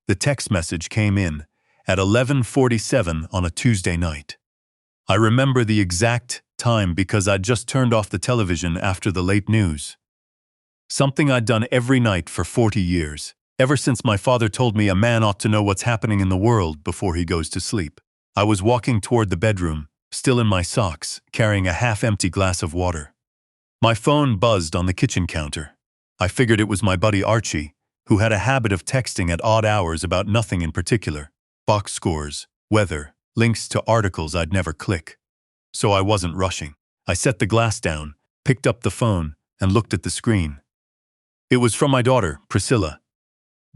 The text message came in at 11:47 on a Tuesday night. I remember the exact time because I'd just turned off the television after the late news. Something I'd done every night for 40 years, ever since my father told me a man ought to know what's happening in the world before he goes to sleep. I was walking toward the bedroom, still in my socks, carrying a half-empty glass of water. My phone buzzed on the kitchen counter. I figured it was my buddy Archie, who had a habit of texting at odd hours about nothing in particular. Box scores, weather, links to articles I'd never click. So I wasn't rushing. I set the glass down, picked up the phone, and looked at the screen. It was from my daughter, Priscilla.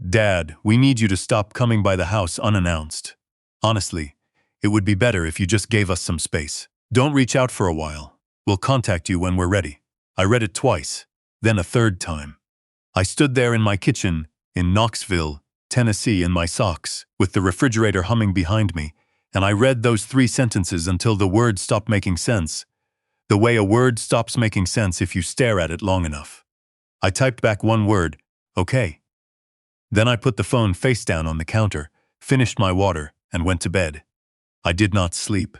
"Dad, we need you to stop coming by the house unannounced. Honestly, it would be better if you just gave us some space. Don't reach out for a while. We'll contact you when we're ready." I read it twice, then a third time. I stood there in my kitchen in Knoxville, Tennessee, in my socks, with the refrigerator humming behind me, and I read those 3 sentences until the word stopped making sense, the way a word stops making sense if you stare at it long enough. I typed back one word, "Okay." Then I put the phone face down on the counter, finished my water, and went to bed. I did not sleep.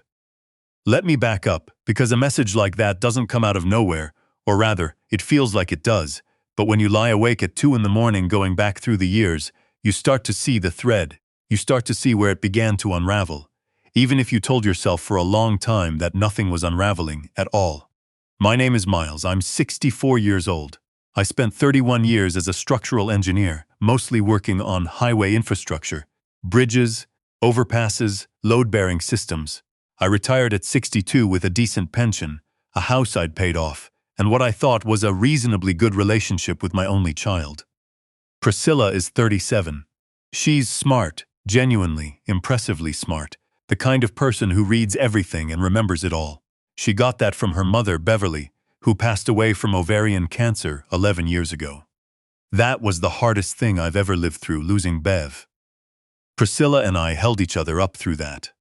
Let me back up, because a message like that doesn't come out of nowhere, or rather, it feels like it does, but when you lie awake at 2 in the morning going back through the years, you start to see the thread. You start to see where it began to unravel, even if you told yourself for a long time that nothing was unraveling at all. My name is Miles. I'm 64 years old. I spent 31 years as a structural engineer, mostly working on highway infrastructure, bridges, overpasses, load-bearing systems. I retired at 62 with a decent pension, a house I'd paid off, and what I thought was a reasonably good relationship with my only child. Priscilla is 37. She's smart, genuinely, impressively smart, the kind of person who reads everything and remembers it all. She got that from her mother, Beverly, who passed away from ovarian cancer 11 years ago. That was the hardest thing I've ever lived through, losing Bev. Priscilla and I held each other up through that.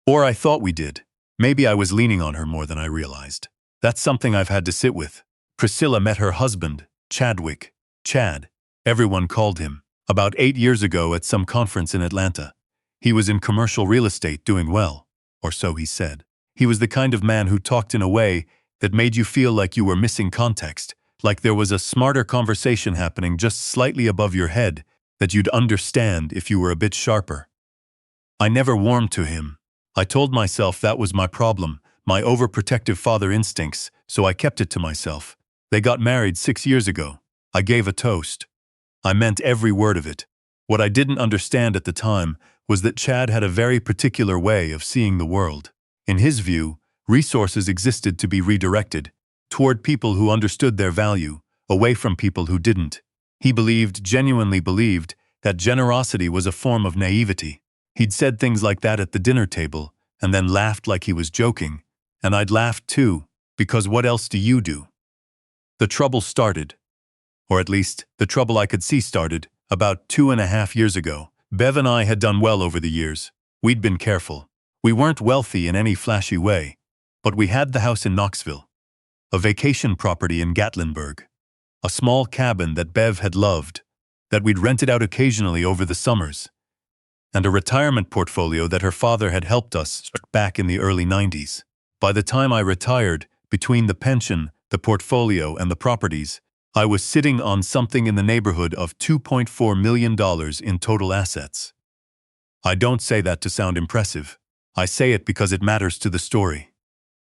Or I thought we did. Maybe I was leaning on her more than I realized. That's something I've had to sit with. Priscilla met her husband, Chadwick, Chad, everyone called him, about 8 years ago at some conference in Atlanta. He was in commercial real estate doing well, or so he said. He was the kind of man who talked in a way that made you feel like you were missing context, like there was a smarter conversation happening just slightly above your head that you'd understand if you were a bit sharper. I never warmed to him. I told myself that was my problem, my overprotective father instincts, so I kept it to myself. They got married 6 years ago. I gave a toast. I meant every word of it. What I didn't understand at the time was that Chad had a very particular way of seeing the world. In his view, resources existed to be redirected toward people who understood their value, away from people who didn't. He genuinely believed, that generosity was a form of naivety. He'd said things like that at the dinner table, and then laughed like he was joking, and I'd laughed too, because what else do you do? The trouble started, or at least the trouble I could see started, about 2.5 years ago. Bev and I had done well over the years. We'd been careful. We weren't wealthy in any flashy way, but we had the house in Knoxville, a vacation property in Gatlinburg, a small cabin that Bev had loved, that we'd rented out occasionally over the summers, and a retirement portfolio that her father had helped us start back in the early 90s. By the time I retired, between the pension, the portfolio, and the properties, I was sitting on something in the neighborhood of $2.4 million in total assets. I don't say that to sound impressive. I say it because it matters to the story.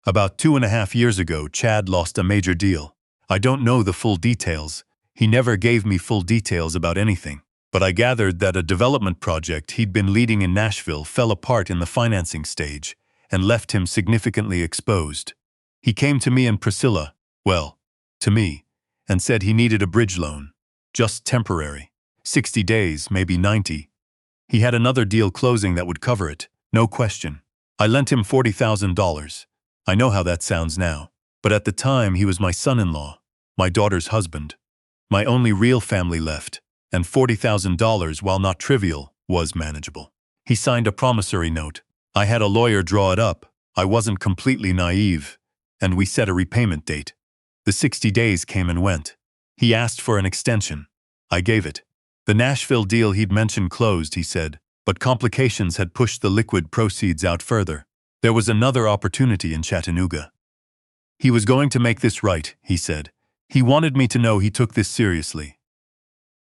About 2.5 years ago, Chad lost a major deal. I don't know the full details. He never gave me full details about anything. But I gathered that a development project he'd been leading in Nashville fell apart in the financing stage and left him significantly exposed. He came to me and Priscilla, to me, and said he needed a bridge loan, just temporary, 60 days, maybe 90. He had another deal closing that would cover it, no question. I lent him $40,000. I know how that sounds now, but at the time he was my son-in-law, my daughter's husband, my only real family left, and $40,000, while not trivial, was manageable. He signed a promissory note. I had a lawyer draw it up. I wasn't completely naive, and we set a repayment date. The 60 days came and went. He asked for an extension. I gave it. The Nashville deal he'd mentioned closed, he said, but complications had pushed the liquid proceeds out further. There was another opportunity in Chattanooga. He was going to make this right, he said. He wanted me to know he took this seriously.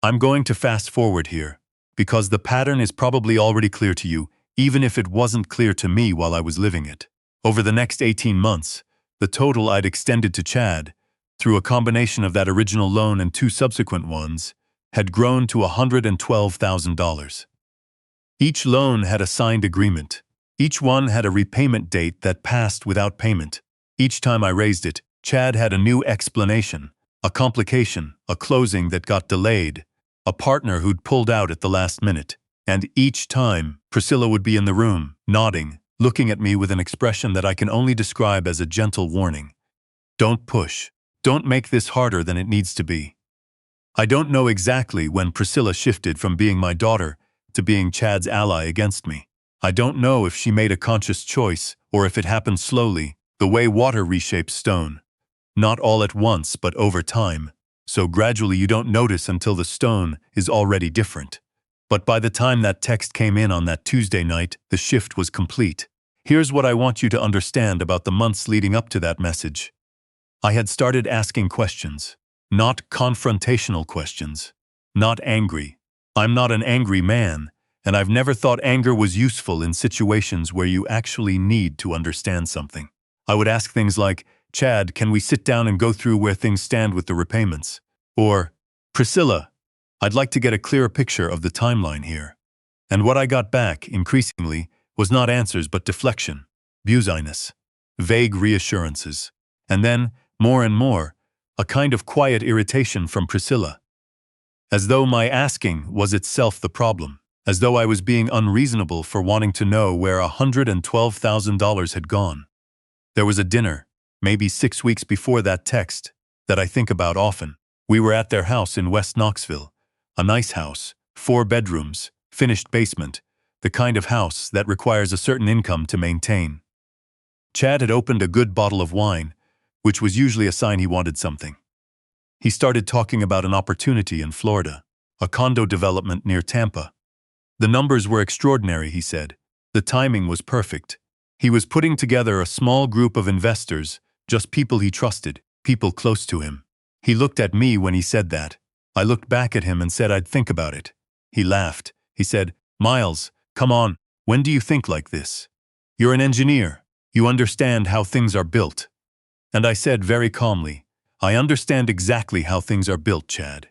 I'm going to fast forward here, because the pattern is probably already clear to you, even if it wasn't clear to me while I was living it. Over the next 18 months, the total I'd extended to Chad, through a combination of that original loan and 2 subsequent ones, had grown to $112,000. Each loan had a signed agreement. Each one had a repayment date that passed without payment. Each time I raised it, Chad had a new explanation, a complication, a closing that got delayed, a partner who'd pulled out at the last minute. And each time, Priscilla would be in the room, nodding, looking at me with an expression that I can only describe as a gentle warning. Don't push. Don't make this harder than it needs to be. I don't know exactly when Priscilla shifted from being my daughter to being Chad's ally against me. I don't know if she made a conscious choice or if it happened slowly, the way water reshapes stone. Not all at once, but over time. So gradually you don't notice until the stone is already different. But by the time that text came in on that Tuesday night, the shift was complete. Here's what I want you to understand about the months leading up to that message. I had started asking questions. Not confrontational questions. Not angry. I'm not an angry man, and I've never thought anger was useful in situations where you actually need to understand something. I would ask things like, Chad, can we sit down and go through where things stand with the repayments? Or, Priscilla, I'd like to get a clearer picture of the timeline here. And what I got back, increasingly, was not answers but deflection, business, vague reassurances. And then, more and more, a kind of quiet irritation from Priscilla. As though my asking was itself the problem. As though I was being unreasonable for wanting to know where $112,000 had gone. There was a dinner, maybe 6 weeks before that text, that I think about often. We were at their house in West Knoxville. A nice house, 4 bedrooms, finished basement, the kind of house that requires a certain income to maintain. Chad had opened a good bottle of wine, which was usually a sign he wanted something. He started talking about an opportunity in Florida, a condo development near Tampa. The numbers were extraordinary, he said. The timing was perfect. He was putting together a small group of investors, just people he trusted, people close to him. He looked at me when he said that. I looked back at him and said I'd think about it. He laughed. He said, Miles, come on, when do you think like this? You're an engineer. You understand how things are built. And I said very calmly, I understand exactly how things are built, Chad.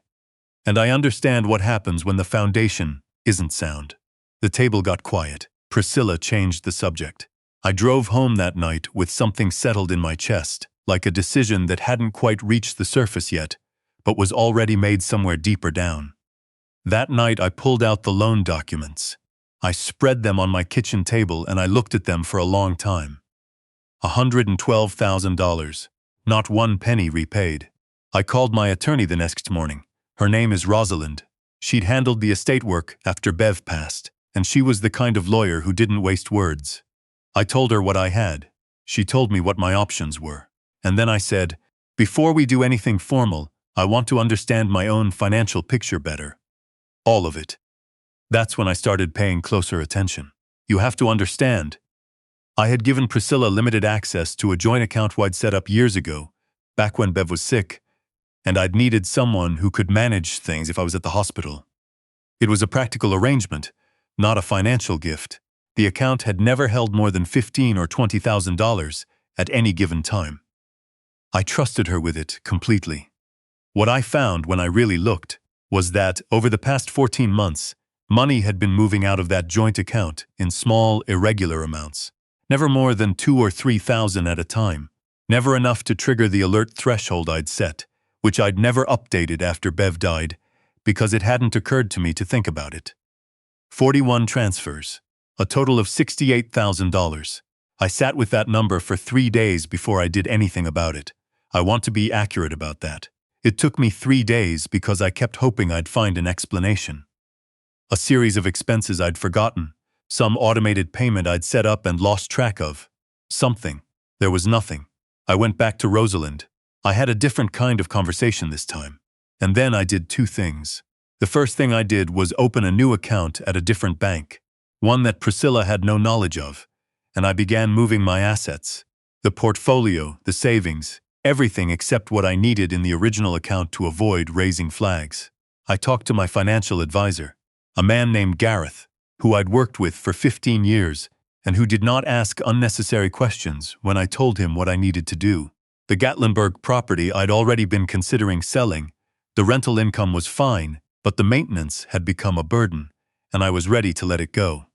And I understand what happens when the foundation isn't sound. The table got quiet. Priscilla changed the subject. I drove home that night with something settled in my chest, like a decision that hadn't quite reached the surface yet, but was already made somewhere deeper down. That night I pulled out the loan documents. I spread them on my kitchen table and I looked at them for a long time. $112,000, not 1 penny repaid. I called my attorney the next morning. Her name is Rosalind. She'd handled the estate work after Bev passed, and she was the kind of lawyer who didn't waste words. I told her what I had. She told me what my options were. And then I said, before we do anything formal, I want to understand my own financial picture better. All of it. That's when I started paying closer attention. You have to understand. I had given Priscilla limited access to a joint account I'd set up years ago, back when Bev was sick, and I'd needed someone who could manage things if I was at the hospital. It was a practical arrangement, not a financial gift. The account had never held more than $15,000 or $20,000 at any given time. I trusted her with it completely. What I found when I really looked was that, over the past 14 months, money had been moving out of that joint account in small, irregular amounts. Never more than $2,000 or $3,000 at a time. Never enough to trigger the alert threshold I'd set, which I'd never updated after Bev died, because it hadn't occurred to me to think about it. 41 transfers. A total of $68,000. I sat with that number for 3 days before I did anything about it. I want to be accurate about that. It took me 3 days because I kept hoping I'd find an explanation. A series of expenses I'd forgotten. Some automated payment I'd set up and lost track of. Something. There was nothing. I went back to Rosalind. I had a different kind of conversation this time. And then I did 2 things. The first thing I did was open a new account at a different bank, one that Priscilla had no knowledge of, and I began moving my assets. The portfolio, the savings, everything except what I needed in the original account to avoid raising flags. I talked to my financial advisor, a man named Gareth, who I'd worked with for 15 years and who did not ask unnecessary questions when I told him what I needed to do. The Gatlinburg property I'd already been considering selling. The rental income was fine, but the maintenance had become a burden, and I was ready to let it go.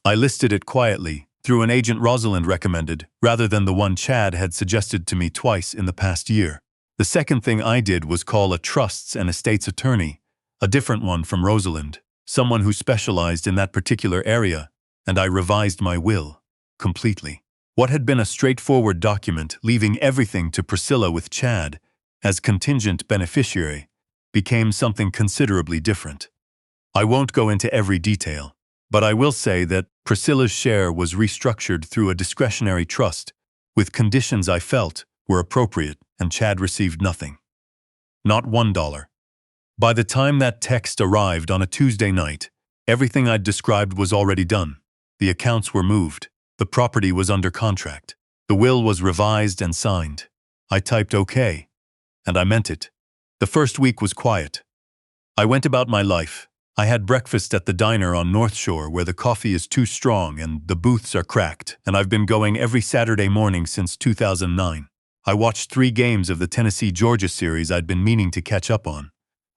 I listed it quietly, through an agent Rosalind recommended, rather than the one Chad had suggested to me twice in the past year. The second thing I did was call a trusts and estates attorney, a different one from Rosalind, someone who specialized in that particular area, and I revised my will completely. What had been a straightforward document leaving everything to Priscilla with Chad as contingent beneficiary became something considerably different. I won't go into every detail, but I will say that Priscilla's share was restructured through a discretionary trust with conditions I felt were appropriate, and Chad received nothing. Not $1. By the time that text arrived on a Tuesday night, everything I'd described was already done. The accounts were moved. The property was under contract. The will was revised and signed. I typed OK, and I meant it. The first week was quiet. I went about my life. I had breakfast at the diner on North Shore where the coffee is too strong and the booths are cracked, and I've been going every Saturday morning since 2009. I watched 3 games of the Tennessee-Georgia series I'd been meaning to catch up on.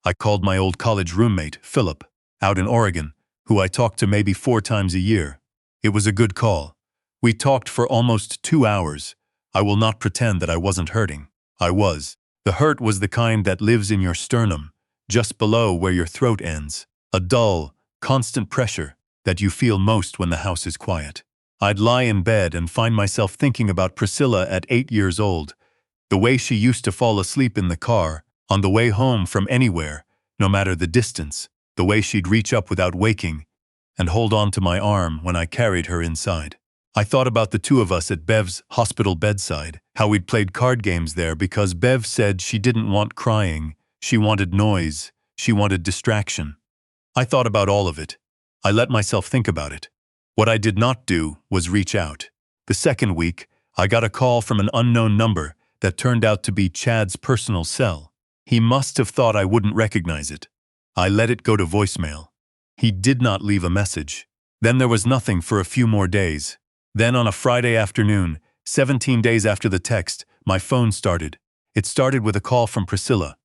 I called my old college roommate, Philip, out in Oregon, who I talked to maybe 4 times a year. It was a good call. We talked for almost 2 hours. I will not pretend that I wasn't hurting. I was. The hurt was the kind that lives in your sternum, just below where your throat ends. A dull, constant pressure that you feel most when the house is quiet. I'd lie in bed and find myself thinking about Priscilla at 8 years old, the way she used to fall asleep in the car, on the way home from anywhere, no matter the distance, the way she'd reach up without waking and hold on to my arm when I carried her inside. I thought about the 2 of us at Bev's hospital bedside, how we'd played card games there because Bev said she didn't want crying, she wanted noise, she wanted distraction. I thought about all of it. I let myself think about it. What I did not do was reach out. The second week, I got a call from an unknown number that turned out to be Chad's personal cell. He must have thought I wouldn't recognize it. I let it go to voicemail. He did not leave a message. Then there was nothing for a few more days. Then on a Friday afternoon, 17 days after the text, my phone started. It started with a call from Priscilla.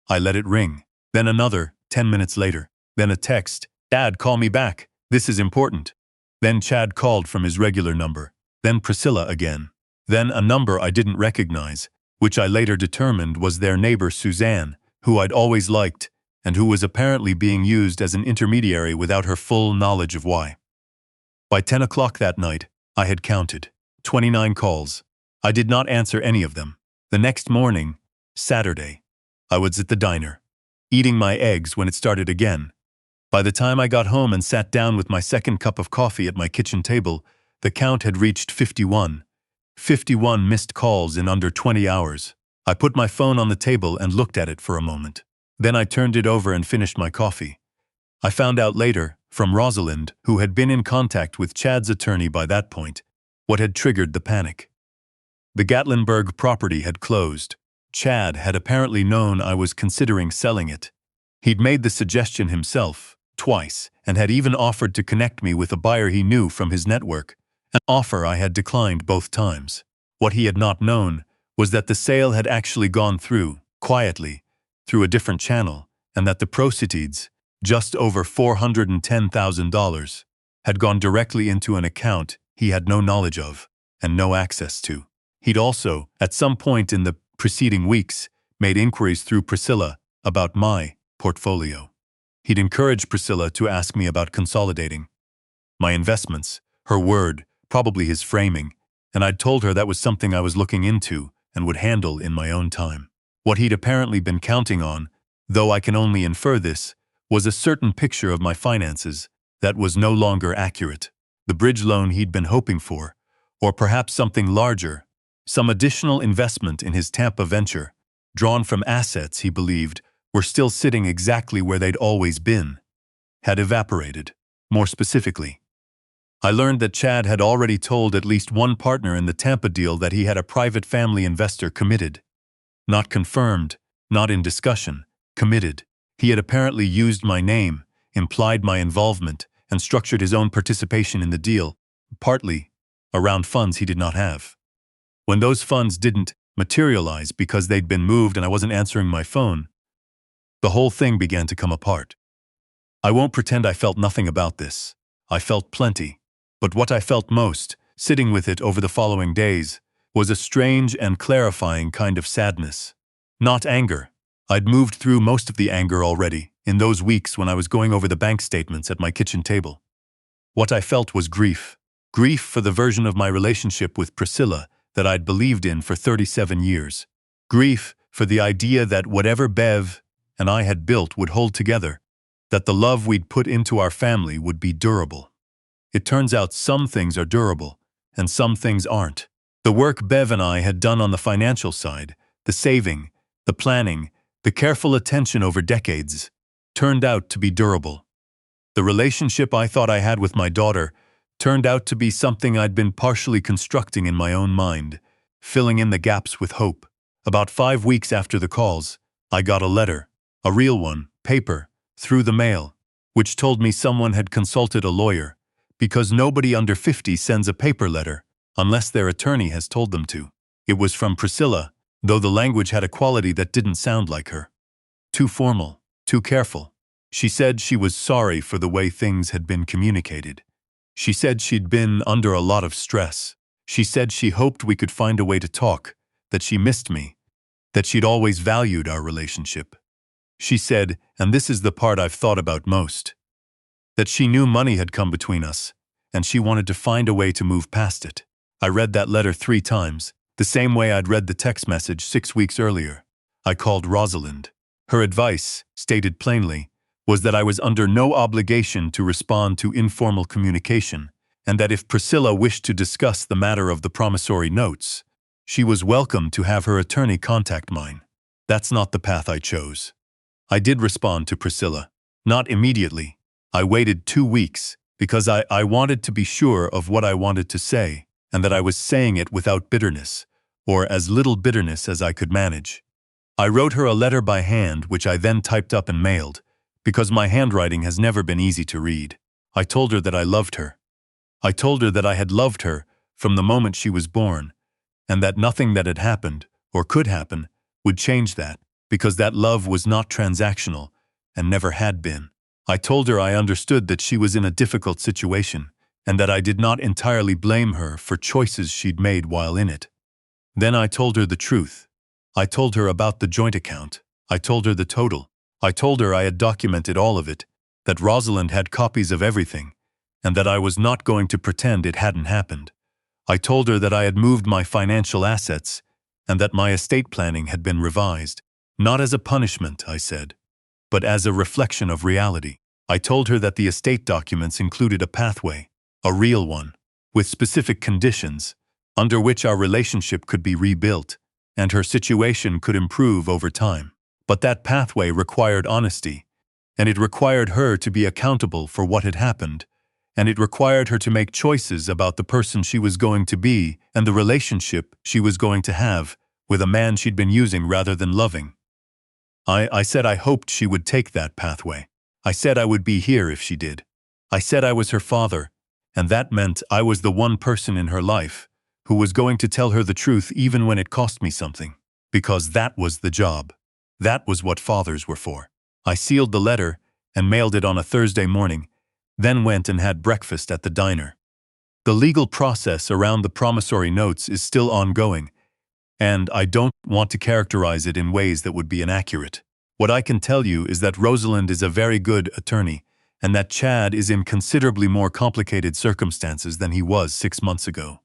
I let it ring. Then another, 10 minutes later. Then a text. Dad, call me back. This is important. Then Chad called from his regular number. Then Priscilla again. Then a number I didn't recognize, which I later determined was their neighbor Suzanne, who I'd always liked, and who was apparently being used as an intermediary without her full knowledge of why. By 10 o'clock that night, I had counted 29 calls. I did not answer any of them. The next morning, Saturday, I was at the diner, eating my eggs when it started again. By the time I got home and sat down with my second cup of coffee at my kitchen table, the count had reached 51. 51 missed calls in under 20 hours. I put my phone on the table and looked at it for a moment. Then I turned it over and finished my coffee. I found out later, from Rosalind, who had been in contact with Chad's attorney by that point, what had triggered the panic. The Gatlinburg property had closed. Chad had apparently known I was considering selling it. He'd made the suggestion himself, twice, and had even offered to connect me with a buyer he knew from his network, an offer I had declined both times. What he had not known was that the sale had actually gone through, quietly, through a different channel, and that the proceeds, just over $410,000, had gone directly into an account he had no knowledge of and no access to. He'd also, at some point in the preceding weeks, made inquiries through Priscilla about my portfolio. He'd encouraged Priscilla to ask me about consolidating my investments, her word, probably his framing, and I'd told her that was something I was looking into and would handle in my own time. What he'd apparently been counting on, though I can only infer this, was a certain picture of my finances that was no longer accurate. The bridge loan he'd been hoping for, or perhaps something larger, some additional investment in his Tampa venture, drawn from assets he believed were still sitting exactly where they'd always been, had evaporated. More specifically, I learned that Chad had already told at least one partner in the Tampa deal that he had a private family investor committed. Not confirmed, not in discussion, committed. He had apparently used my name, implied my involvement, and structured his own participation in the deal, partly around funds he did not have. When those funds didn't materialize because they'd been moved and I wasn't answering my phone, the whole thing began to come apart. I won't pretend I felt nothing about this. I felt plenty. But what I felt most, sitting with it over the following days, was a strange and clarifying kind of sadness. Not anger. I'd moved through most of the anger already, in those weeks when I was going over the bank statements at my kitchen table. What I felt was grief. Grief for the version of my relationship with Priscilla that I'd believed in for 37 years. Grief for the idea that whatever Bev and I had built would hold together, that the love we'd put into our family would be durable. It turns out some things are durable, and some things aren't. The work Bev and I had done on the financial side, the saving, the planning, the careful attention over decades, turned out to be durable. The relationship I thought I had with my daughter turned out to be something I'd been partially constructing in my own mind, filling in the gaps with hope. About 5 weeks after the calls, I got a letter, a real one, paper, through the mail, which told me someone had consulted a lawyer, because nobody under 50 sends a paper letter unless their attorney has told them to. It was from Priscilla, though the language had a quality that didn't sound like her. Too formal, too careful. She said she was sorry for the way things had been communicated. She said she'd been under a lot of stress. She said she hoped we could find a way to talk, that she missed me, that she'd always valued our relationship. She said, and this is the part I've thought about most, that she knew money had come between us, and she wanted to find a way to move past it. I read that letter 3 times, the same way I'd read the text message 6 weeks earlier. I called Rosalind. Her advice, stated plainly, was that I was under no obligation to respond to informal communication, and that if Priscilla wished to discuss the matter of the promissory notes, she was welcome to have her attorney contact mine. That's not the path I chose. I did respond to Priscilla. Not immediately. I waited 2 weeks, because I wanted to be sure of what I wanted to say, and that I was saying it without bitterness, or as little bitterness as I could manage. I wrote her a letter by hand, which I then typed up and mailed, because my handwriting has never been easy to read. I told her that I loved her. I told her that I had loved her from the moment she was born, and that nothing that had happened, or could happen, would change that, because that love was not transactional, and never had been. I told her I understood that she was in a difficult situation, and that I did not entirely blame her for choices she'd made while in it. Then I told her the truth. I told her about the joint account. I told her the total. I told her I had documented all of it, that Rosalind had copies of everything, and that I was not going to pretend it hadn't happened. I told her that I had moved my financial assets, and that my estate planning had been revised. Not as a punishment, I said, but as a reflection of reality. I told her that the estate documents included a pathway, a real one, with specific conditions, under which our relationship could be rebuilt, and her situation could improve over time. But that pathway required honesty, and it required her to be accountable for what had happened, and it required her to make choices about the person she was going to be and the relationship she was going to have with a man she'd been using rather than loving. I said I hoped she would take that pathway. I said I would be here if she did. I said I was her father, and that meant I was the one person in her life who was going to tell her the truth even when it cost me something, because that was the job. That was what fathers were for. I sealed the letter and mailed it on a Thursday morning, then went and had breakfast at the diner. The legal process around the promissory notes is still ongoing, and I don't want to characterize it in ways that would be inaccurate. What I can tell you is that Rosalind is a very good attorney, and that Chad is in considerably more complicated circumstances than he was 6 months ago.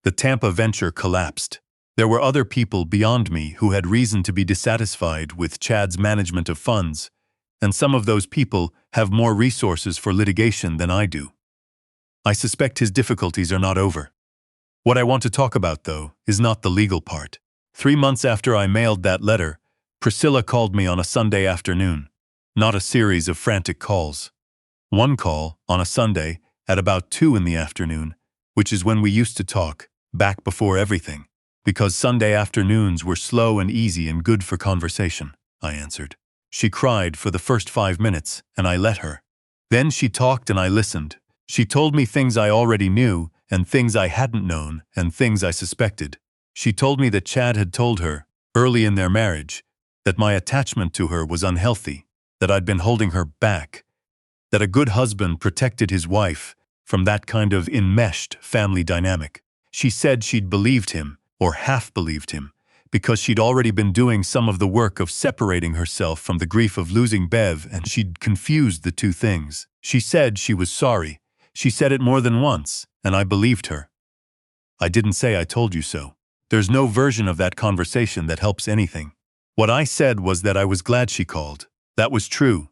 The Tampa venture collapsed. There were other people beyond me who had reason to be dissatisfied with Chad's management of funds, and some of those people have more resources for litigation than I do. I suspect his difficulties are not over. What I want to talk about, though, is not the legal part. 3 months after I mailed that letter, Priscilla called me on a Sunday afternoon, not a series of frantic calls. One call, on a Sunday, at about 2 in the afternoon, which is when we used to talk, back before everything, because Sunday afternoons were slow and easy and good for conversation, I answered. She cried for the first 5 minutes, and I let her. Then she talked and I listened. She told me things I already knew, and things I hadn't known, and things I suspected. She told me that Chad had told her, early in their marriage, that my attachment to her was unhealthy, that I'd been holding her back, that a good husband protected his wife from that kind of enmeshed family dynamic. She said she'd believed him, or half believed him, because she'd already been doing some of the work of separating herself from the grief of losing Bev, and she'd confused the two things. She said she was sorry. She said it more than once, and I believed her. I didn't say I told you so. There's no version of that conversation that helps anything. What I said was that I was glad she called. That was true.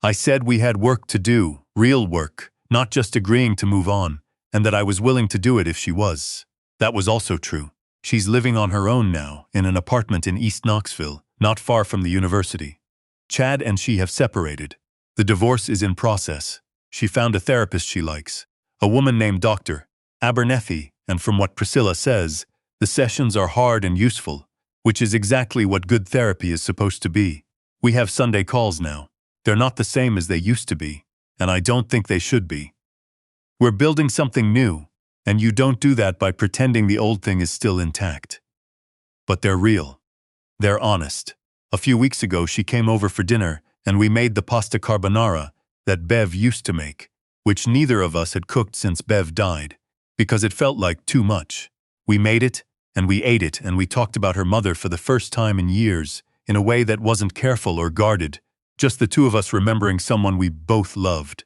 I said we had work to do, real work, not just agreeing to move on, and that I was willing to do it if she was. That was also true. She's living on her own now, in an apartment in East Knoxville, not far from the university. Chad and she have separated. The divorce is in process. She found a therapist she likes, a woman named Dr. Abernethy, and from what Priscilla says, the sessions are hard and useful, which is exactly what good therapy is supposed to be. We have Sunday calls now. They're not the same as they used to be, and I don't think they should be. We're building something new, and you don't do that by pretending the old thing is still intact. But they're real. They're honest. A few weeks ago she came over for dinner, and we made the pasta carbonara that Bev used to make, which neither of us had cooked since Bev died, because it felt like too much. We made it, and we ate it, and we talked about her mother for the first time in years, in a way that wasn't careful or guarded, just the two of us remembering someone we both loved.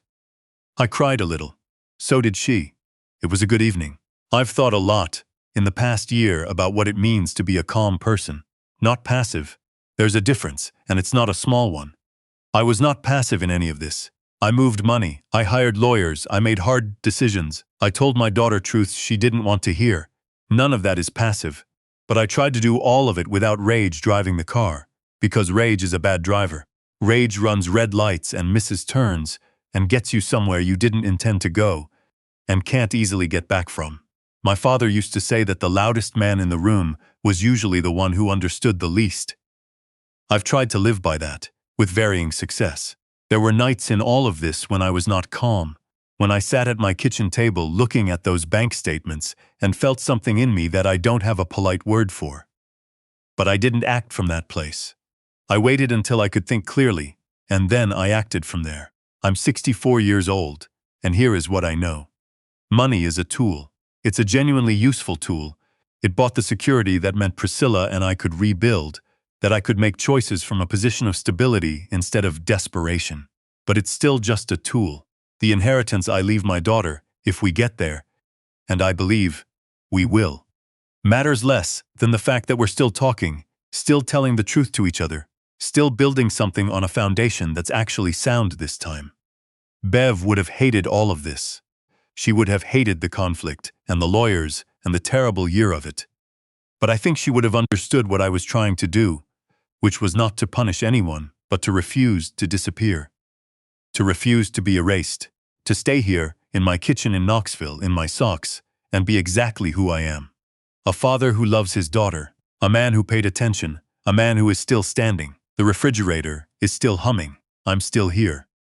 I cried a little. So did she. It was a good evening. I've thought a lot, in the past year, about what it means to be a calm person, not passive. There's a difference, and it's not a small one. I was not passive in any of this. I moved money, I hired lawyers, I made hard decisions, I told my daughter truths she didn't want to hear. None of that is passive. But I tried to do all of it without rage driving the car, because rage is a bad driver. Rage runs red lights and misses turns, and gets you somewhere you didn't intend to go, and can't easily get back from. My father used to say that the loudest man in the room was usually the one who understood the least. I've tried to live by that, with varying success. There were nights in all of this when I was not calm, when I sat at my kitchen table looking at those bank statements and felt something in me that I don't have a polite word for. But I didn't act from that place. I waited until I could think clearly, and then I acted from there. I'm 64 years old, and here is what I know. Money is a tool. It's a genuinely useful tool. It bought the security that meant Priscilla and I could rebuild, that I could make choices from a position of stability instead of desperation. But it's still just a tool. The inheritance I leave my daughter, if we get there, and I believe we will, matters less than the fact that we're still talking, still telling the truth to each other, still building something on a foundation that's actually sound this time. Bev would have hated all of this. She would have hated the conflict and the lawyers and the terrible year of it. But I think she would have understood what I was trying to do, which was not to punish anyone, but to refuse to disappear. To refuse to be erased. To stay here, in my kitchen in Knoxville, in my socks, and be exactly who I am. A father who loves his daughter. A man who paid attention. A man who is still standing. The refrigerator is still humming. I'm still here.